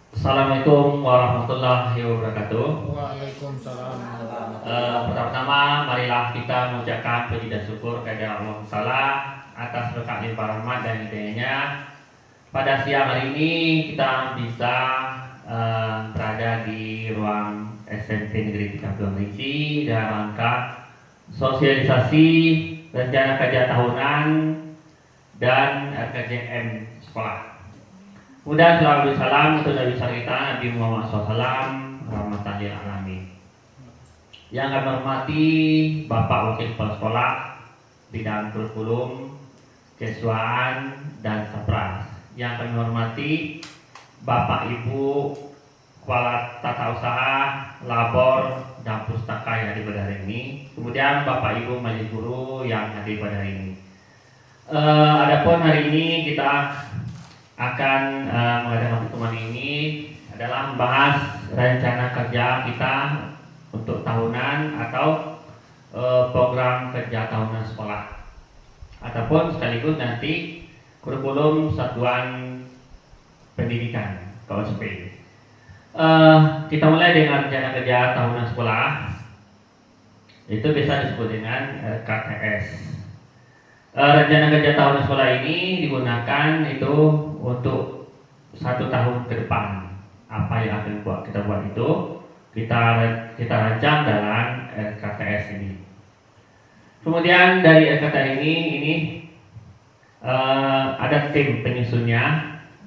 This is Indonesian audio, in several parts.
Assalamualaikum warahmatullahi wabarakatuh. Waalaikumsalam warahmatullahi wabarakatuh. Pertama-tama marilah kita mengucapkan puji dan syukur kepada Allah Taala atas berkat limpah rahmat dan hidayahnya. Pada siang hari ini kita bisa berada di ruang SMP Negeri 32 Merinci dalam rangka sosialisasi rencana kerja tahunan dan RKJM sekolah. Kemudian selalu salam untuk Nabi besar kita Nabi Muhammad SAW rahmatan lil alamin. Yang kami hormati Bapak Wakil Kepala Sekolah bidang kurikulum, kesiswaan dan sapras. Yang kami hormati Bapak Ibu Kepala Tata Usaha, Labor dan Pustaka yang hadir pada hari ini. Kemudian Bapak Ibu Majelis Guru yang hadir pada hari ini. Adapun hari ini kita akan mengadakan pertemuan ini adalah membahas rencana kerja kita untuk tahunan atau program kerja tahunan sekolah ataupun sekaligus nanti kurikulum satuan pendidikan KOSP. Kita mulai dengan rencana kerja tahunan sekolah, itu bisa disebut dengan KTS. Rencana kerja tahunan sekolah ini digunakan itu untuk 1 tahun ke depan. Apa yang akan kita buat itu kita rancang dalam RKTS ini. Kemudian dari RKTS ini ada tim penyusunnya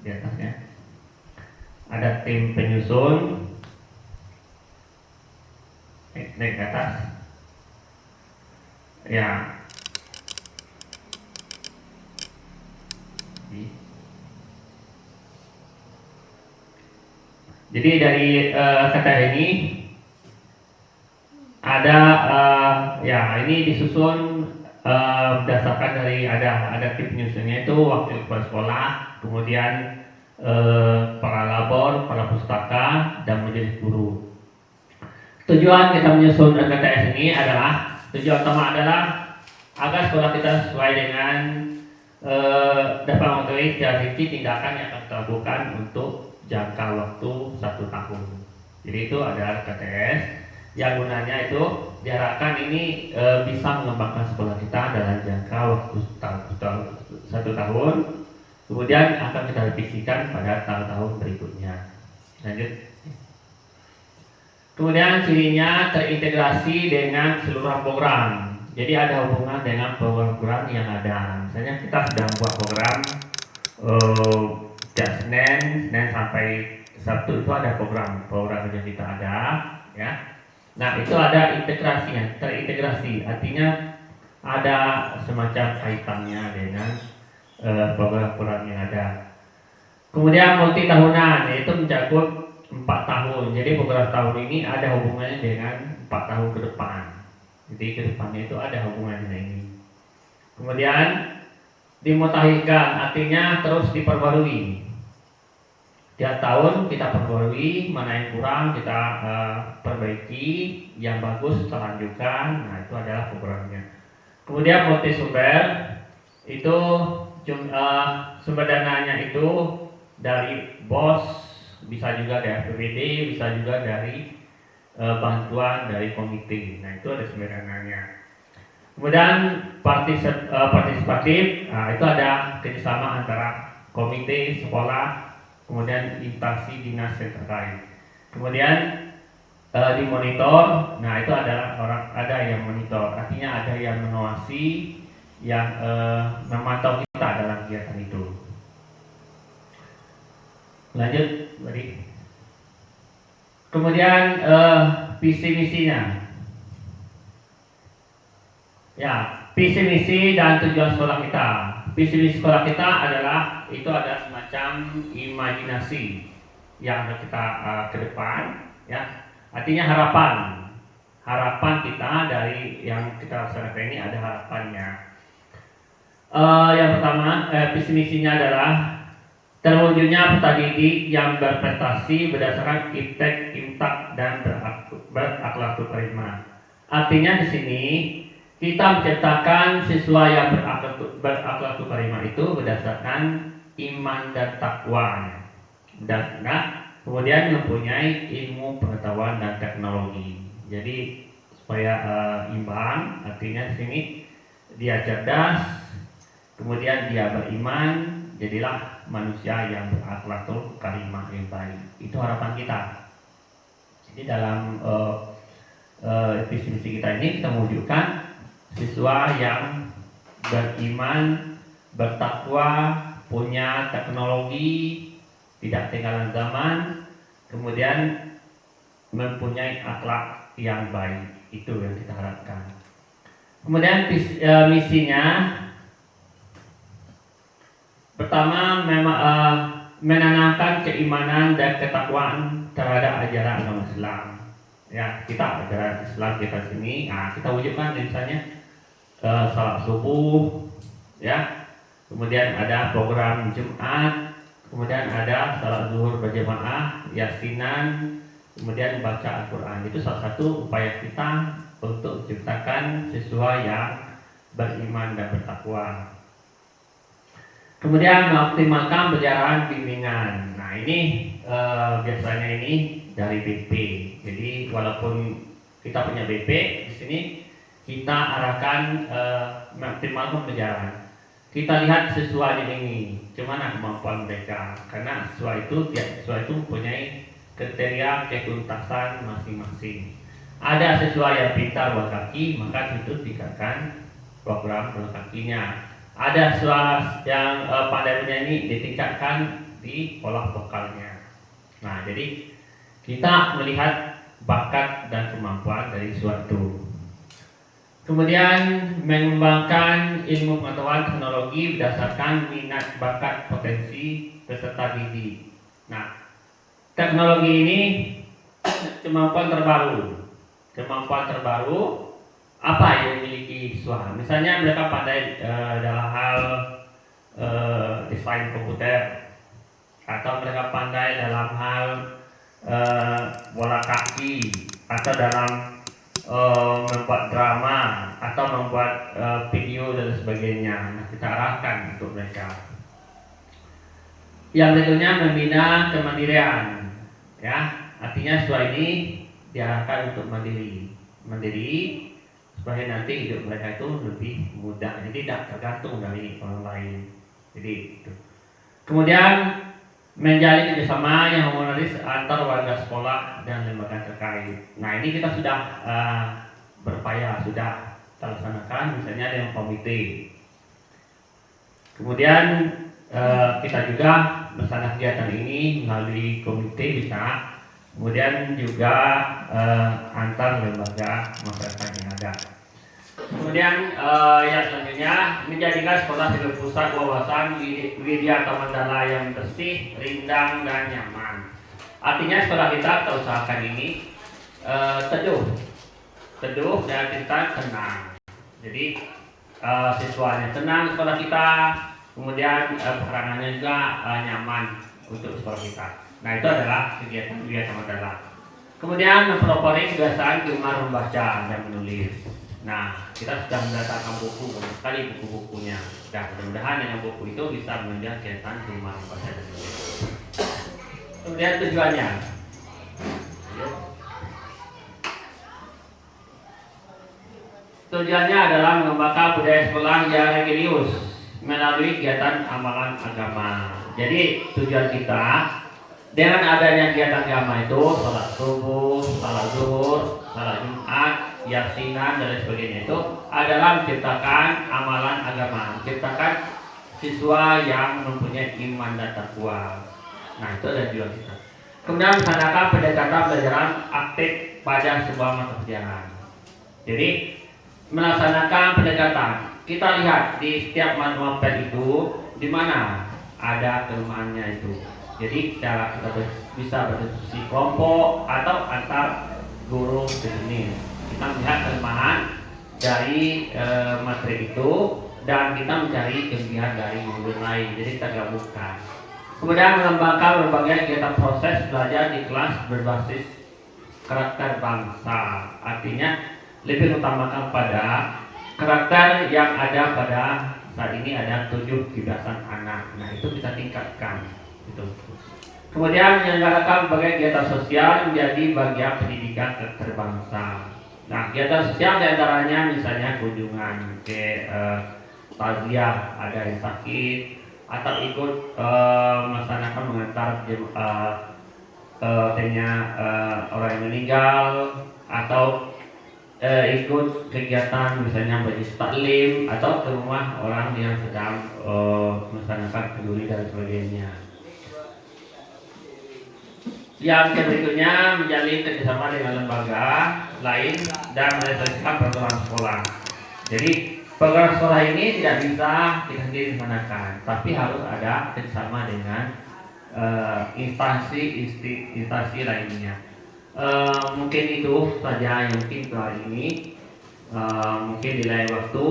di atasnya. Ada tim penyusun naik ke atas. Ya. Jadi dari kata ini ada ini disusun berdasarkan dari ada tim penyusunnya itu wakil kepala sekolah, kemudian para labor, para pustaka dan majelis guru. Tujuan kita menyusun RKTS ini adalah tujuan utama adalah agar sekolah kita sesuai dengan dapat mengetahui secara rinci tindakan yang akan kita lakukan untuk jangka waktu 1 tahun. Jadi itu ada RKTS yang gunanya itu diharapkan ini bisa mengembangkan sekolah kita dalam jangka waktu 1 tahun. Kemudian akan kita revisikan pada tahun-tahun berikutnya. Lanjut. Kemudian cirinya terintegrasi dengan seluruh program. Jadi ada hubungan dengan program-program yang ada. Misalnya kita sedang buat program Senin sampai Sabtu itu ada program yang kita ada, ya. Nah itu ada integrasinya, terintegrasi, artinya ada semacam kaitannya dengan program-program yang ada. Kemudian multi tahunan, yaitu mencakup 4 tahun. Jadi program tahun ini ada hubungannya dengan 4 tahun ke depan. Jadi ke depannya itu ada hubungannya ini. Kemudian dimutakhirkan, artinya terus diperbarui. Tiap tahun kita perbarui, mana yang kurang kita perbaiki, yang bagus kita lanjutkan. Nah itu adalah programnya. Kemudian multi sumber itu sumber dananya itu dari BOS, bisa juga dari APBD, bisa juga dari bantuan dari komite. Nah itu ada sumber dananya. Kemudian partisipatif, nah, itu ada kerjasama antara komite sekolah, kemudian instansi dinas yang terkait. Kemudian dimonitor, nah itu adalah ada yang monitor, artinya ada yang mengawasi, yang memantau kita dalam kegiatan itu. Lanjut, Bari. Kemudian visi misinya. Ya, visi misi dan tujuan sekolah kita. Visi misi sekolah kita adalah itu ada semacam imajinasi yang kita ke depan, ya. Artinya harapan kita dari yang kita laksanakan ini ada harapannya. Yang pertama, visi misinya adalah terwujudnya peserta didik yang berprestasi berdasarkan iptek, imtak dan berakhlakul karimah. Artinya di sini kita menciptakan siswa yang berakhlakul karimah itu berdasarkan iman dan takwa. kemudian mempunyai ilmu pengetahuan dan teknologi. Jadi supaya imbang, artinya di sini dia cerdas, kemudian dia beriman, jadilah manusia yang berakhlakul karimah yang baik. Itu harapan kita. Jadi dalam visi misi kita ini kita mewujudkan siswa yang beriman, bertakwa, punya teknologi, tidak ketinggalan zaman, kemudian mempunyai akhlak yang baik. Itu yang kita harapkan. Kemudian misinya pertama memang menanamkan keimanan dan ketakwaan terhadap ajaran agama Islam. Ya, kita ajaran Islam kita sini, kita wujudkan misalnya salat subuh, ya. Kemudian ada program Jumat, kemudian ada salat zuhur berjamaah, yasinan, kemudian baca Al-Quran. Itu salah satu upaya kita untuk menciptakan siswa yang beriman dan bertakwa. Kemudian mengoptimalkan perjalanan bimbingan. Nah ini biasanya ini dari BP. Jadi walaupun kita punya BP di sini, kita arahkan mengoptimalkan perjalanan. Kita lihat siswanya ini, gimana kemampuan mereka. Karena siswa itu mempunyai kriteria ketuntasan masing-masing. Ada siswa yang pintar buat kaki, maka itu tingkatkan program buat kakinya. Ada siswa yang pandai menyanyi, ditingkatkan di olah vokalnya. Nah, jadi kita melihat bakat dan kemampuan dari suatu. Kemudian mengembangkan ilmu pengetahuan teknologi berdasarkan minat, bakat, potensi peserta didik. Nah, teknologi ini kemampuan terbaru apa yang dimiliki siswa? Misalnya mereka pandai dalam hal desain komputer, atau mereka pandai dalam hal bola kaki, atau dalam membuat drama, atau membuat video dan sebagainya. Nah, kita arahkan untuk mereka. Yang berikutnya membina kemandirian, ya, artinya siswa ini diarahkan untuk mandiri supaya nanti hidup mereka itu lebih mudah, jadi tidak tergantung dari orang lain. Jadi itu. Kemudian menjalin kerjasama yang harmonis antar warga sekolah dan lembaga terkait. Nah ini kita sudah berupaya, sudah laksanakan, misalnya dengan komite. Kemudian kita juga melaksanakan kegiatan ini melalui komite bisa, kemudian juga antar lembaga masyarakat yang ada. Kemudian yang selanjutnya menjadikan sekolah sebagai pusat wawasan Widya Mandala yang bersih, rindang dan nyaman. Artinya sekolah kita usahakan ini teduh dan kita tenang. Jadi siswanya tenang sekolah kita, kemudian perangannya juga nyaman untuk sekolah kita. Nah itu adalah kegiatan Widya Mandala. Kemudian mempelopori kebiasaan gemar membaca dan menulis. Nah, kita sudah mendatangkan buku, banyak sekali buku-bukunya. Dan mudah-mudahan dengan buku itu bisa menunjang kegiatan gemar membaca dan menulis. Kemudian tujuannya, adalah mengembangkan budaya sekolah yang religius melalui kegiatan amalan agama. Jadi tujuan kita dengan adanya kegiatan agama itu salat subuh, salat zuhur, salat Jumat, yasinan dan sebagainya itu adalah menciptakan amalan agama, menciptakan siswa yang mempunyai iman dan takwa. Nah itu adalah tujuan kita. Kemudian melaksanakan pendekatan pelajaran aktif pada sebuah mata pelajaran. Jadi melaksanakan pendekatan, kita lihat di setiap manual itu di mana ada kelemahannya itu. Jadi cara kita bisa berdiskusi kelompok atau antar guru di sini. Kita melihat kelemahan dari materi itu dan kita mencari kelebihan dari guru lain. Jadi kita gabungkan. Kemudian mengembangkan berbagai kegiatan proses belajar di kelas berbasis karakter bangsa. Artinya lebih utamakan pada karakter yang ada pada saat ini ada 7 kebiasaan anak. Nah itu kita tingkatkan. Itu. Kemudian menyelenggarakan berbagai kegiatan sosial menjadi bagian pendidikan keterbangsaan. Nah, kegiatan sosial diantaranya misalnya kunjungan ke takziah ada yang sakit, atau ikut melaksanakan mengantar orang yang meninggal, atau ikut kegiatan misalnya majlis taklim atau ke rumah orang yang sedang melaksanakan peduli dan sebagainya. Yang berikutnya menjalin kerjasama dengan lembaga lain dan merealisasikan program sekolah. Jadi program sekolah ini tidak bisa kita sendiri laksanakan, tapi harus ada kerjasama dengan instansi lainnya. Mungkin itu saja yang mungkin hari ini. Mungkin di lain waktu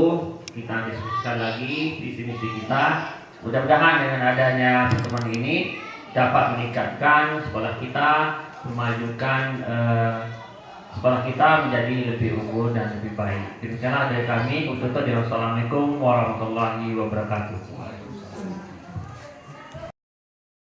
kita diskusikan lagi visi misi kita. Mudah-mudahan dengan adanya pertemuan ini dapat meningkatkan sekolah kita, memajukan sekolah kita menjadi lebih unggul dan lebih baik. Demikianlah dari kami. Assalamualaikum warahmatullahi wabarakatuh.